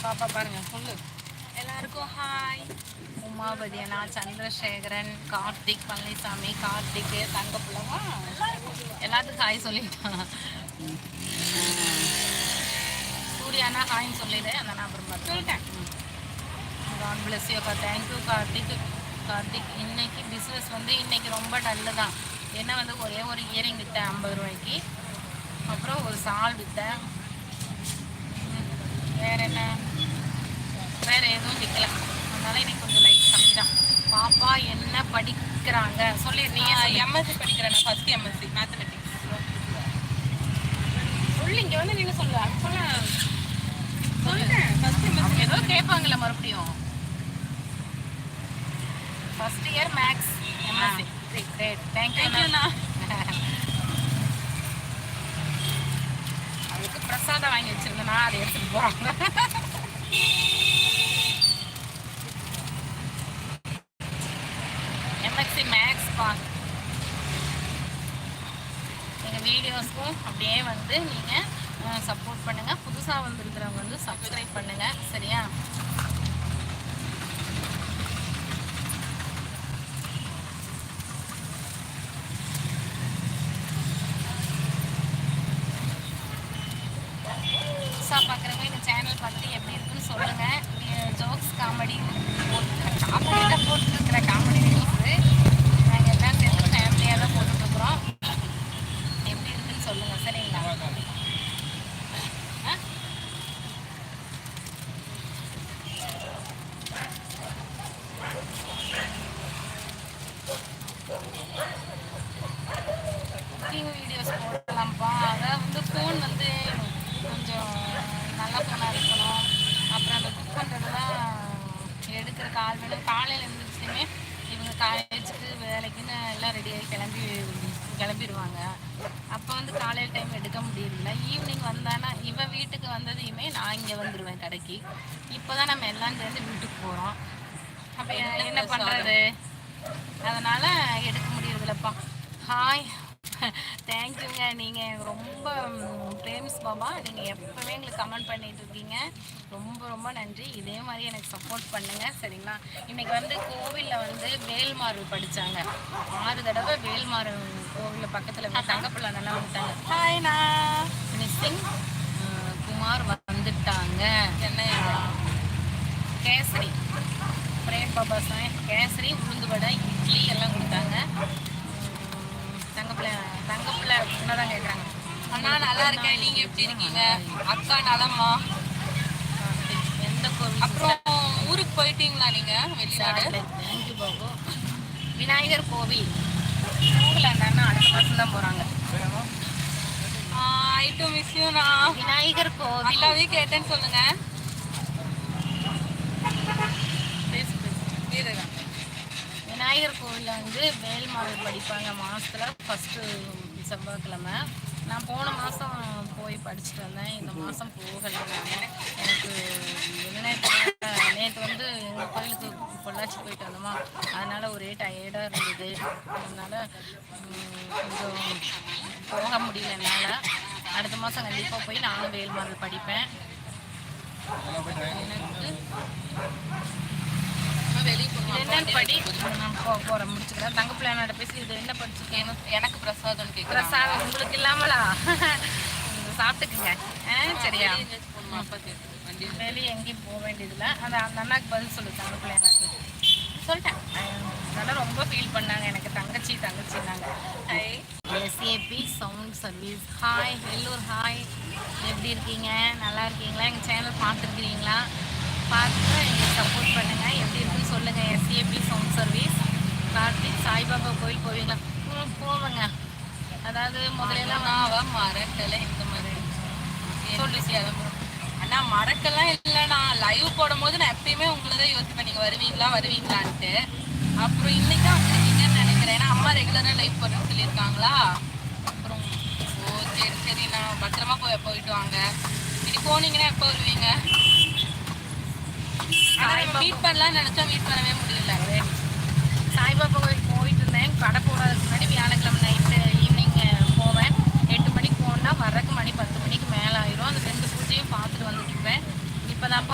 பாப்பா பாருங்க சொல்லு. எல்லாருக்கும் ஹாய். உமாபதி அண்ணா, சந்திரசேகரன், கார்த்திக், பழனிசாமி, கார்த்திக், தங்கப்புலவா எல்லாத்துக்கும் ஹாய் சொல்லிட்டான். சூர்யானா ஹாய்ன்னு சொல்லிடு. அந்த நம்பர் பார்த்து சொல்லிட்டேன். காட் பிளஸ் யூ அக்கா. தேங்க்யூ கார்த்திக். கார்த்திக் இன்னைக்கு பிஸ்னஸ் வந்து இன்னைக்கு ரொம்ப நல்லு தான். என்ன வந்து ஒரே ஒரு இயரிங் விற்றேன் 50 ரூபாய்க்கு. அப்புறம் ஒரு சால் விற்றேன். வேற என்ன, வேற எதுவும் விற்கல. அதனால இன்னைக்கு கொஞ்சம் லைட் கம்மி தான். பாப்பா என்ன படிக்கிறாங்க சொல்லிடுறீங்க? எம்எஸ்சி படிக்கிறேன். நான் ஃபர்ஸ்ட் எம்எஸ்சி மேத்தமெட்டிக்ஸ். சொல்லி இங்கே வந்து நீங்கள் சொல்லுங்க. அப்போலாம் சொல்லுங்கள். ஃபர்ஸ்ட் எம்எஸ்சி ஏதோ கேட்பாங்கல்ல மறுபடியும். First year maths MSc. Great. தேங்க்யூண்ணா. அதுக்கு பிரசாதம் வாங்கி வச்சிருந்தேன்னா அதை எடுத்துட்டு போறாங்க. எம்எஸ்சி மேக்ஸ் பா. எங்கள் வீடியோஸ்க்கும் அப்படியே வந்து நீங்கள் சப்போர்ட் பண்ணுங்கள். புதுசாக வந்துருக்கிறவங்க வந்து சப்ஸ்கிரைப் பண்ணுங்கள். சரியா? பார்க்குறவங்க இந்த சேனல் பார்த்துட்டு எப்படி இருக்குன்னு சொல்லுங்கள். ஜோக்ஸ் காமெடி காமெடியில் போட்டுருக்குற காமெடி வீடியோஸு நாங்கள் எல்லாம் சேர்ந்து ஃபேமிலியாக தான் போட்டுட்ருக்குறோம். எப்படி இருக்குன்னு சொல்லுங்கள். சரிங்களா? குக்கிங் வீடியோஸ் போடலாம்ப்பா. அதான் வந்து ஃபோன் வந்து கொஞ்சம் நல்ல ஃபோனாக இருக்கணும். அப்புறம் அந்த குக் பண்ணுறதுலாம் எடுக்கிற கால் வேணும். காலையில் எழுந்திரிச்சுமே இவங்க காலேஜுக்கு வேலைக்குன்னு எல்லாம் ரெடியாகி கிளம்பிடுவாங்க. அப்போ வந்து காலையில் டைம் எடுக்க முடியல. ஈவினிங் வந்தானா இவன் வீட்டுக்கு வந்ததையுமே நான் இங்கே வந்துடுவேன் கடைக்கு. இப்போ தான் நம்ம எல்லாம் சேர்ந்து வீட்டுக்கு போகிறோம். அப்போ என்ன பண்ணுறது? அதனால் எடுக்க முடியறதில்லப்பா. ஹாய். தேங்க்யூங்க. நீங்கள் ரொம்ப ஃபேமஸ் பாபா. நீங்கள் எப்போவே எங்களுக்கு கமெண்ட் பண்ணிட்டு இருக்கீங்க. ரொம்ப ரொம்ப நன்றி. இதே மாதிரி எனக்கு சப்போர்ட் பண்ணுங்கள். சரிங்களா? இன்றைக்கி வந்து கோவிலில் வந்து வேல்மாறு படித்தாங்க. 6 தடவை வேல்மாறு கோவிலில் பக்கத்தில் தங்கப்பிள்ளை நல்லா வந்துட்டாங்க. ஹாய்ண்ணா. மிஸ்ஸிங் குமார் வந்துட்டாங்க. என்ன கேசரி பிரேம் பாபா சாய் கேசரி, உளுந்து வடை, இட்லி எல்லாம் கொடுத்தாங்க. தங்கப்பிள்ளை தான் கேட்குறாங்க. அண்ணா நல்லா இருக்கேன். நீங்கள் எப்படி இருக்கீங்க? அக்கா நலமா? எந்த கோவில்? அப்புறம் ஊருக்கு போயிட்டீங்களா நீங்கள் வெளிநாடு? தேங்க்யூ பாபு. விநாயகர் கோவில் போகலாண்டானா அடுத்த மாதம் தான் போகிறாங்க. ஐ டு மிஸ் யூ. நான் விநாயகர் கோவில் அல்லாவே கேட்டேன்னு சொல்லுங்கள். விநாயகர் கோவிலில் வந்து வேல்மாறு படிப்பாங்க மாதத்தில் ஃபஸ்ட்டு செவ்வாய்க்கிழமை. நான் போன மாதம் போய் படிச்சுட்டு வந்தேன். இந்த மாதம் போகலை. எனக்கு நேற்று வந்து எங்கள் கோயிலுக்கு பொள்ளாச்சி போயிட்டு வந்தோமா, அதனால் ஒரே டயர்டாக இருந்தது. அதனால் கொஞ்சம் போக முடியல என்னால். அடுத்த மாதம் கண்டிப்பாக போய் நானும் வேல்மாறு படிப்பேன். எனக்கு படி நான் போகிறேன் முடிச்சுக்கிறேன். தங்கப்பிள்ளையோட பேசி இது என்ன படிச்சுருக்கேன்? எனக்கு பிரசாதம் கேட்குறேன். பிரசாதம் உங்களுக்கு இல்லாமலா? சாப்பிட்டுக்குங்க. சரியா? வெளியே எங்கேயும் போக வேண்டியதில்லை. அது அந்த அண்ணாக்கு பதில் சொல்லு. தங்கப்பிள்ளையாக்கு சொல்லிட்டேன். அதனால் ரொம்ப ஃபீல் பண்ணாங்க. எனக்கு தங்கச்சின்னாங்க. Hi. SAP sound service hi. Vellur hi. எப்படி இருக்கீங்க? நல்லா இருக்கீங்களா? எங்கள் சேனல் பார்த்துருக்கிறீங்களா? பார்த்துட்டு எங்களுக்கு சப்போர்ட் பண்ணுங்கள். எப்படி இருக்குன்னு சொல்லுங்கள். SAP sound service. Karthik Saibaba கோயில் போவீங்களா? போவேங்க. அதாவது முதலெல்லாம் நான் மறக்கலை. இந்த மாதிரி சொல்லிச்சு. அண்ணா மறக்கலாம் இல்லைண்ணா. லைவ் போடும் போது நான் எப்பயுமே உங்களை தான் யோசிப்பேன், நீங்கள் வருவீங்களான்ட்டு. அப்புறம் இன்னைக்கு தான் வந்துருக்கீங்கன்னு நினைக்கிறேன். ஏன்னா அம்மா ரெகுலராக லைவ் போடுறேன்னு சொல்லியிருக்காங்களா. அப்புறம் சரி நான் பத்திரமா போயிட்டு வாங்க. இனி போனீங்கன்னா எப்போ வருவீங்க? மீட் பண்ணலாம்னு நினச்சா மீட் பண்ணவே முடியல. சாய்பாபா கோயில் போயிட்டு இருந்தேன். கடை போடாததுக்கு முன்னாடி வியாழக்கிழமை நைட்டு ஈவினிங் போவேன். 8 மணிக்கு போனால் வர்றதுக்கு மணி 10 மணிக்கு மேலே ஆயிரும். அந்த 2 பூஜையும் பார்த்துட்டு வந்துட்டு இருப்பேன். இப்போ தான்ப்பா